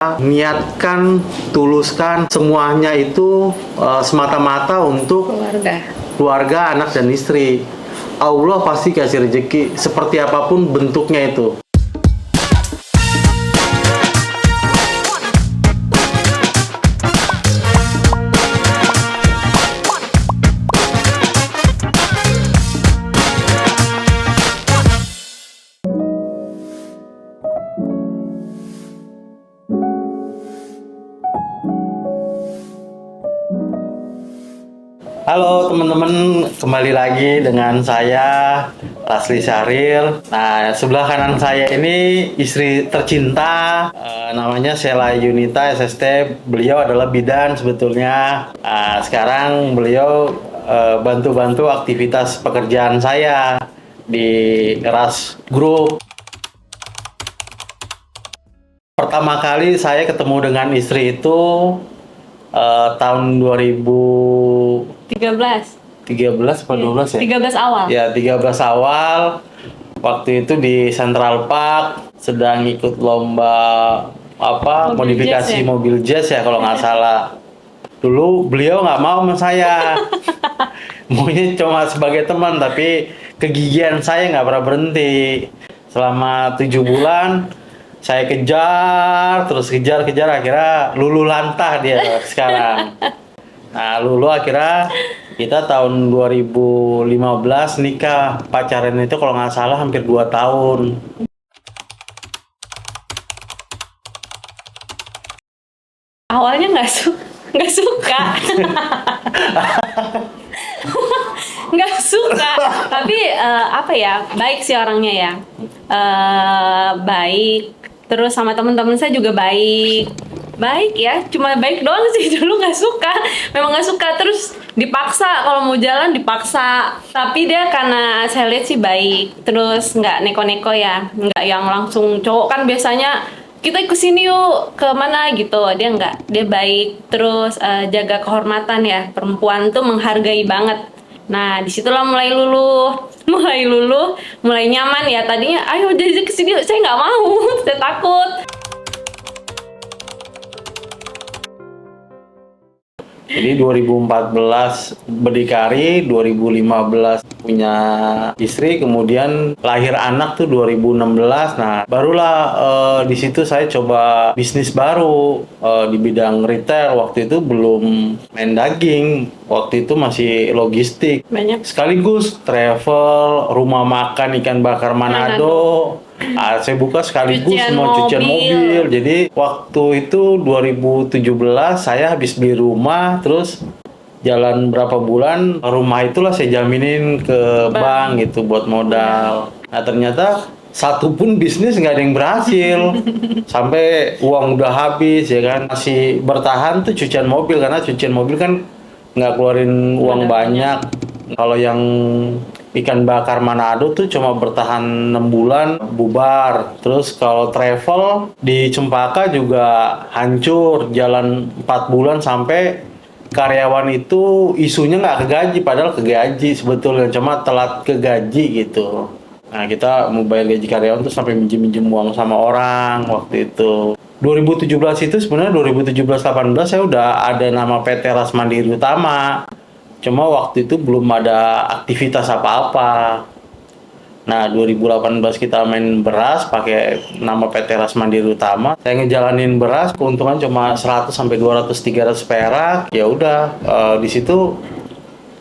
niatkan, tuluskan semuanya itu semata-mata untuk keluarga, anak dan istri. Allah pasti kasih rezeki seperti apapun bentuknya itu. Halo teman-teman, kembali lagi dengan saya Rasli Syahril. Nah, sebelah kanan saya ini istri tercinta, namanya Sheila Yunita SST. Beliau adalah bidan sebetulnya. Sekarang beliau bantu-bantu aktivitas pekerjaan saya di Ras Group. Pertama kali saya ketemu dengan istri itu tahun 13 atau 12 ya? 13 awal. Ya, 13 awal. Waktu itu di Central Park sedang ikut lomba modifikasi mobil jazz ya kalau nggak salah. Dulu beliau nggak mau sama saya. Maunya cuma sebagai teman, tapi kegigihan saya nggak pernah berhenti. Selama 7 bulan saya kejar, terus kejar, akhirnya luluh lantah dia sekarang. Nah, luluh akhirnya kita tahun 2015 nikah. Pacaran itu kalau nggak salah hampir 2 tahun. Awalnya nggak suka. Nggak suka, tapi baik sih orangnya ya. Baik. Terus sama teman-teman saya juga baik ya, cuma baik doang sih. Dulu nggak suka, memang nggak suka, terus dipaksa kalau mau jalan dipaksa. Tapi dia karena saya lihat sih baik, terus nggak neko-neko ya, nggak yang langsung cowok kan biasanya kita ke sini yuk ke mana gitu. Dia nggak, dia baik, terus jaga kehormatan ya, perempuan tuh menghargai banget. Nah, disitulah mulai luluh, mulai nyaman ya. Tadinya, ayo jadi kesini, saya nggak mau, saya takut. Jadi 2014 berdikari, 2015 punya istri, kemudian lahir anak tuh 2016. Nah, barulah di situ saya coba bisnis baru di bidang retail. Waktu itu belum main daging, waktu itu masih logistik. Banyak. Sekaligus travel, rumah makan ikan bakar Manado. Saya buka sekaligus semua cucian mobil. Jadi waktu itu 2017 saya habis beli rumah, terus jalan berapa bulan rumah itulah saya jaminin ke bank gitu buat modal. Nah, ternyata satu pun bisnis nggak ada yang berhasil. Sampai uang udah habis ya kan. Masih bertahan tuh cucian mobil, karena cucian mobil kan nggak keluarin uang banyak. Kalau yang ikan bakar Manado tuh cuma bertahan 6 bulan bubar. Terus kalau travel di Cempaka juga hancur, jalan 4 bulan sampai karyawan itu isunya nggak kegaji, padahal kegaji sebetulnya, cuma telat kegaji gitu. Nah, kita mau bayar gaji karyawan tuh sampai minjem uang sama orang waktu itu. 2017 itu sebenarnya 2017-18 saya udah ada nama PT Ras Mandiri Utama. Cuma waktu itu belum ada aktivitas apa-apa. Nah, 2018 kita main beras pakai nama PT Ras Mandiri Utama. Saya ngejalanin beras, keuntungan cuma 100 sampai 200 300 perak. Ya udah, di situ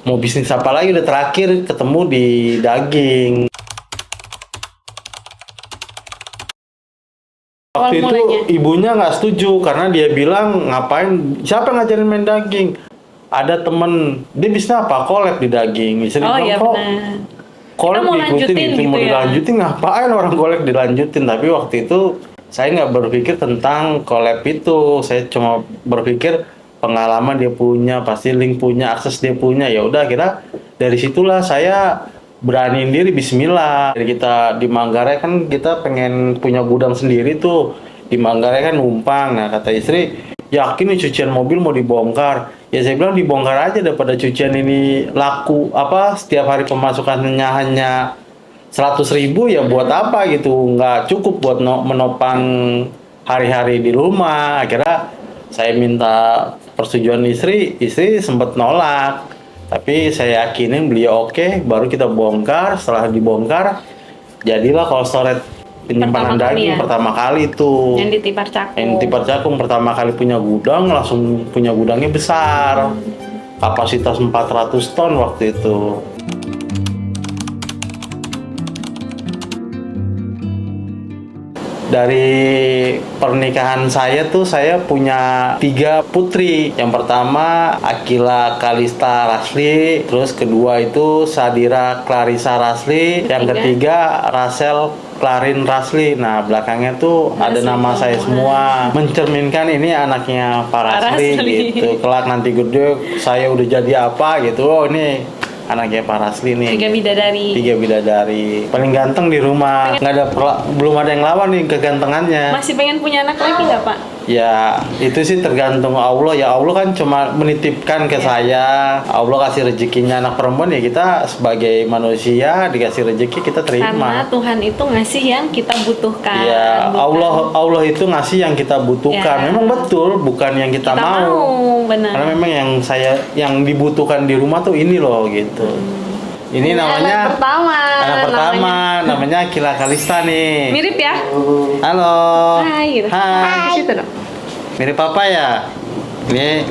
mau bisnis apa lagi, udah terakhir ketemu di daging. Waktu itu ibunya nggak setuju karena dia bilang, ngapain, siapa ngajarin main daging? Ada temen, dia bisa apa? Collab di daging. Misalnya iya, kok collab diikutin gitu, mau dilanjutin, ngapain orang collab dilanjutin? Tapi waktu itu saya nggak berpikir tentang collab itu. Saya cuma berpikir pengalaman dia punya, pasti link punya, akses dia punya. Ya udah, kira dari situlah saya beraniin diri, bismillah. Jadi kita di Manggarai kan kita pengen punya gudang sendiri tuh. Di Manggarai kan numpang. Nah, kata istri, yakin nih cucian mobil mau dibongkar? Ya saya bilang dibongkar aja, daripada cucian ini laku setiap hari pemasukannya hanya 100.000, ya buat apa gitu, nggak cukup buat menopang hari-hari di rumah. Akhirnya saya minta persetujuan istri sempat nolak. Tapi saya yakinin beliau oke, baru kita bongkar. Setelah dibongkar, jadilah Cold Storage penyimpanan Pertama kali daging ya? pertama kali itu. Yang di Tipar Cakung. Yang di Tipar Cakung pertama kali punya gudang, langsung punya gudangnya besar. Kapasitas 400 ton waktu itu. Dari pernikahan saya tuh saya punya 3 putri. Yang pertama Akila Kalista Rasli, terus kedua itu Sadira Clarissa Rasli, yang ketiga Rachel Clarin Rasli. Nah, belakangnya tuh ada nama saya semua. Mencerminkan ini anaknya Pak Rasli gitu. Kelak nanti gede saya udah jadi apa gitu. Oh, ini anaknya Pak Rasli nih. 3 bidadari. 3 bidadari. Paling ganteng di rumah. Nggak ada belum ada yang lawan nih kegantengannya. Masih pengen punya anak lagi nggak, Pak? Ya, itu sih tergantung Allah. Ya Allah kan cuma menitipkan ke saya. Allah kasih rezekinya anak perempuan, ya kita sebagai manusia dikasih rezeki kita Karena terima. Tuhan itu ngasih yang kita butuhkan. Ya, bukan Allah itu ngasih yang kita butuhkan. Ya. Memang betul, bukan yang kita mau. benar. Karena memang yang dibutuhkan di rumah tuh ini loh gitu. Ini namanya anak pertama. namanya Akila Kalista nih. Mirip ya? Halo. Hai gitu. Hai. Di situ dong. Mirip papa ya? Ini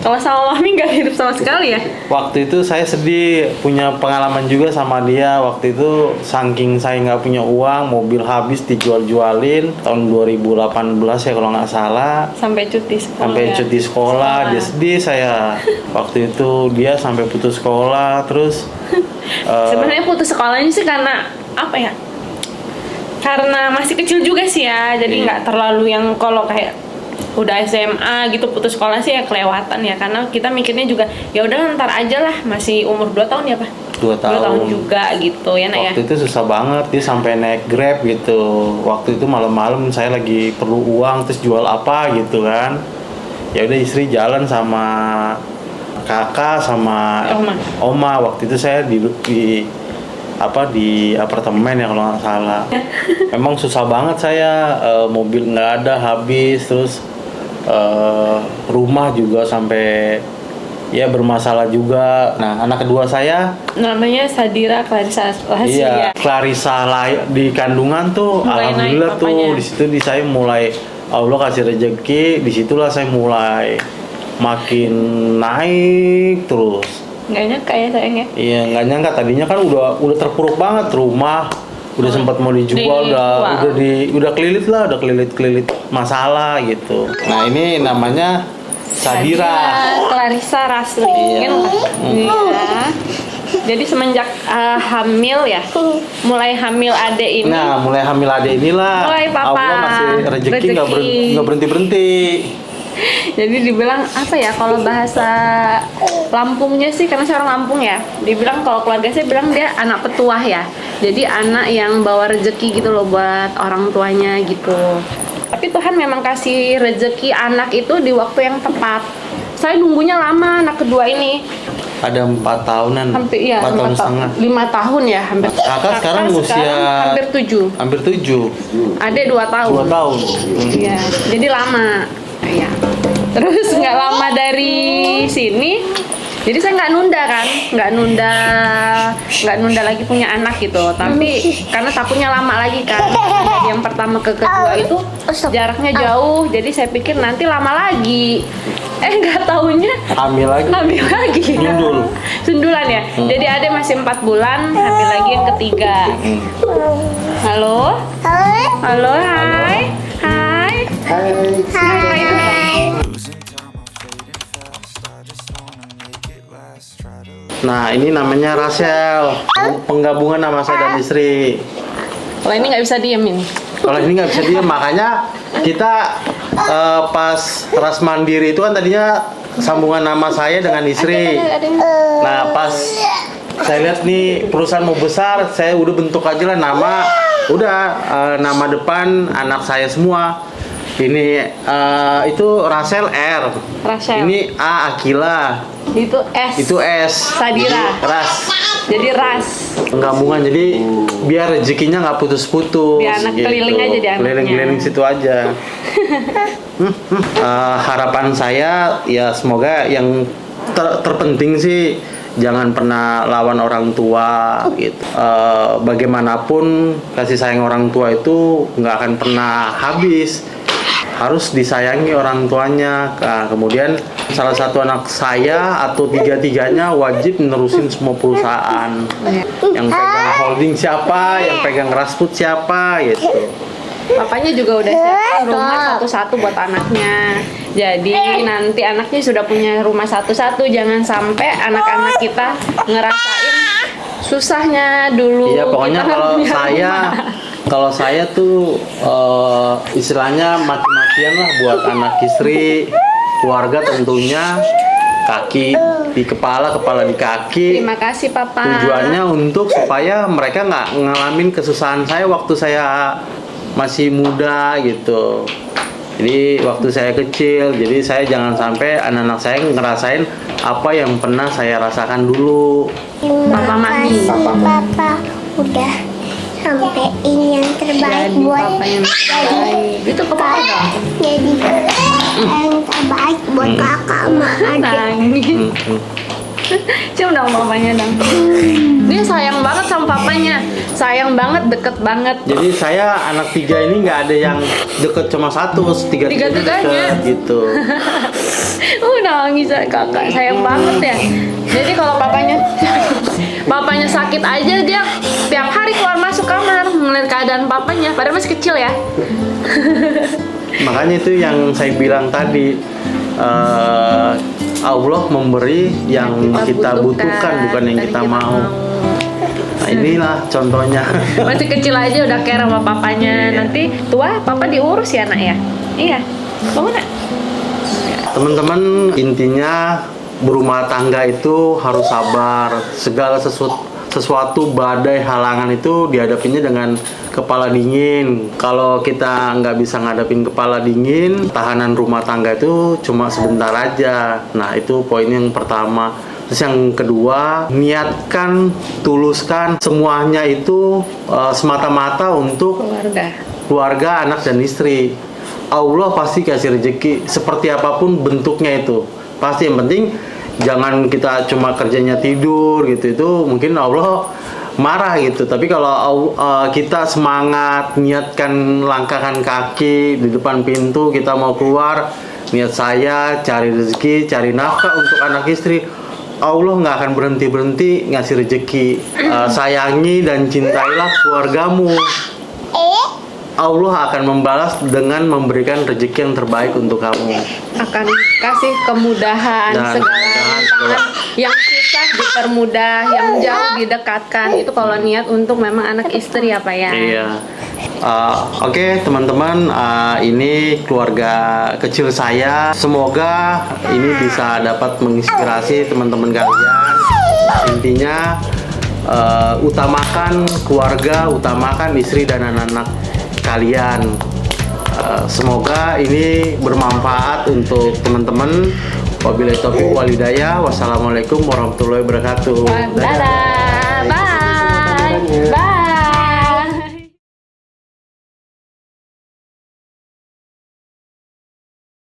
Kalau sama mami nggak mirip sama sekali ya? waktu itu saya sedih, punya pengalaman juga sama dia. Waktu itu saking saya nggak punya uang, mobil habis dijual-jualin tahun 2018 ya kalau nggak salah. Sampai cuti sekolah. Sampai cuti sekolah, dia sedih saya. Waktu itu dia sampai putus sekolah, terus Sebenarnya putus sekolahnya sih karena apa ya? Karena masih kecil juga sih ya, jadi nggak terlalu yang kalau kayak udah SMA gitu putus sekolah sih ya kelewatan ya, karena kita mikirnya juga ya udah ntar aja lah, masih umur 2 tahun ya Pak? 2 tahun. 2 tahun juga gitu ya Nak ya. Waktu itu susah banget, dia sampai naik Grab gitu. Waktu itu malam-malam saya lagi perlu uang, terus jual apa gitu kan. Ya udah istri jalan sama kakak sama oma. Waktu itu saya di apartemen ya kalau nggak salah. Memang susah banget saya, mobil nggak ada habis, terus rumah juga sampai ya bermasalah juga. Nah, anak kedua saya namanya Sadira Clarissa iya, ya. Clarissa di kandungan tuh Mulai alhamdulillah naik tuh papanya. di situ saya mulai Allah kasih rezeki, disitulah saya mulai makin naik terus. Nggak nyangka ya sayang ya. Iya, nggak nyangka, tadinya kan udah terpuruk banget rumah, udah sempat mau dijual, udah kelilit masalah gitu. Nah, ini namanya Sadira Clarissa Rasli. Iya. Iya. Jadi semenjak hamil ya, mulai hamil adek ini. Nah, mulai hamil adek inilah Mulai papa Allah ngasih rezeki nggak berhenti. Jadi dibilang apa ya, kalau bahasa Lampungnya sih, karena saya orang Lampung ya, dibilang kalau keluarga saya bilang dia anak petuah ya. Jadi anak yang bawa rezeki gitu loh buat orang tuanya gitu. Tapi Tuhan memang kasih rezeki anak itu di waktu yang tepat. Saya nunggunya lama anak kedua ini. Ada 4 tahunan, Hampir iya, 4 tahun setengah. 5 tahun ya hampir. Kakak sekarang usia hampir 7. Hampir 7. Adek 2 tahun. 2 tahun. Iya, jadi lama. Iya. Terus nggak lama dari sini, jadi saya nggak nunda lagi punya anak gitu. Tapi karena takutnya lama lagi kan, dari yang pertama ke kedua itu jaraknya jauh, jadi saya pikir nanti lama lagi. Nggak taunya Hamil lagi. Sundulan ya. Jadi adek masih 4 bulan, hamil lagi yang ketiga. Halo, hai. Nah, ini namanya Rachel, penggabungan nama saya dan istri. Kalau ini nggak bisa diem ini. Kalau ini nggak bisa diam, makanya kita pas Ras Mandiri itu kan tadinya sambungan nama saya dengan istri. Nah, pas saya lihat nih perusahaan mau besar, saya udah bentuk aja lah nama, udah nama depan anak saya semua. Ini itu Rasel R. Rachel. Ini A Akila. Itu S. Itu S. Sadira. Jadi Ras. Jadi Ras. Penggabungan, jadi biar rezekinya nggak putus-putus. Biar anak keliling aja di anaknya. Keliling-keliling situ aja. Harapan saya ya semoga yang terpenting sih jangan pernah lawan orang tua gitu. Bagaimanapun kasih sayang orang tua itu nggak akan pernah habis. Harus disayangi orang tuanya. Nah, kemudian salah satu anak saya atau tiga-tiganya wajib nerusin semua perusahaan. Yang pegang holding siapa, yang pegang Rasfood siapa gitu. Papanya juga udah siapin rumah satu-satu buat anaknya. Jadi nanti anaknya sudah punya rumah satu-satu. Jangan sampai anak-anak kita ngerasain susahnya dulu. Iya, pokoknya kita kalau punya saya tuh istilahnya mati-matian lah buat anak istri, keluarga tentunya, kaki di kepala di kaki. Terima kasih Papa. Tujuannya untuk supaya mereka nggak ngalamin kesusahan saya waktu saya masih muda gitu. Jadi waktu saya kecil, jadi saya jangan sampai anak-anak saya ngerasain apa yang pernah saya rasakan dulu. Papa Mami. Papa udah sampein yang terbaik Jadi buat Papa yang terbaik. Itu ke Papa dong. jadi yang terbaik buat kakak sama adik. Nangis. Cium dong papanya dong. Dia sayang banget sama papanya. Sayang banget, deket banget. Jadi saya anak tiga ini nggak ada yang deket cuma satu, tiga-tiganya Tiga-tiganya. deket gitu. Nangis kakak, sayang banget ya. Jadi kalau papanya sakit aja dia tiap hari keluar masuk kamar melihat keadaan papanya. Padahal masih kecil ya. Makanya itu yang saya bilang tadi, Allah memberi yang kita butuhkan bukan yang dan kita mau. Nah inilah contohnya. Masih kecil aja udah care sama papanya. Iya. Nanti tua papa diurus ya nak ya. Iya. Bangun nak. Teman-teman, intinya berumah tangga itu harus sabar. Segala sesuatu badai halangan itu dihadapinya dengan kepala dingin. Kalau kita nggak bisa ngadepin kepala dingin, tahanan rumah tangga itu cuma sebentar aja. Nah itu poin yang pertama. Terus yang kedua, niatkan, tuluskan semuanya itu semata-mata untuk keluarga, anak dan istri. Allah pasti kasih rezeki seperti apapun bentuknya itu. Pasti, yang penting jangan kita cuma kerjanya tidur gitu. Itu mungkin Allah marah gitu. Tapi kalau kita semangat, niatkan, langkahkan kaki di depan pintu, kita mau keluar, niat saya cari rezeki, cari nafkah untuk anak istri, Allah nggak akan berhenti ngasih rezeki. Sayangi dan cintailah keluargamu. Allah akan membalas dengan memberikan rezeki yang terbaik untuk kamu. Akan kasih kemudahan, Dan segala rintangan yang susah dipermudah, yang jauh didekatkan. Itu kalau niat untuk memang anak istri ya Pak ya. Iya. Oke, teman-teman, ini keluarga kecil saya. Semoga ini bisa dapat menginspirasi teman-teman kalian. Intinya utamakan keluarga, utamakan istri dan anak-anak kalian. Semoga ini bermanfaat untuk teman-teman. Wabillahi taufiq wal hidayah. Wassalamualaikum warahmatullahi wabarakatuh. Dadah. Bye. Bye.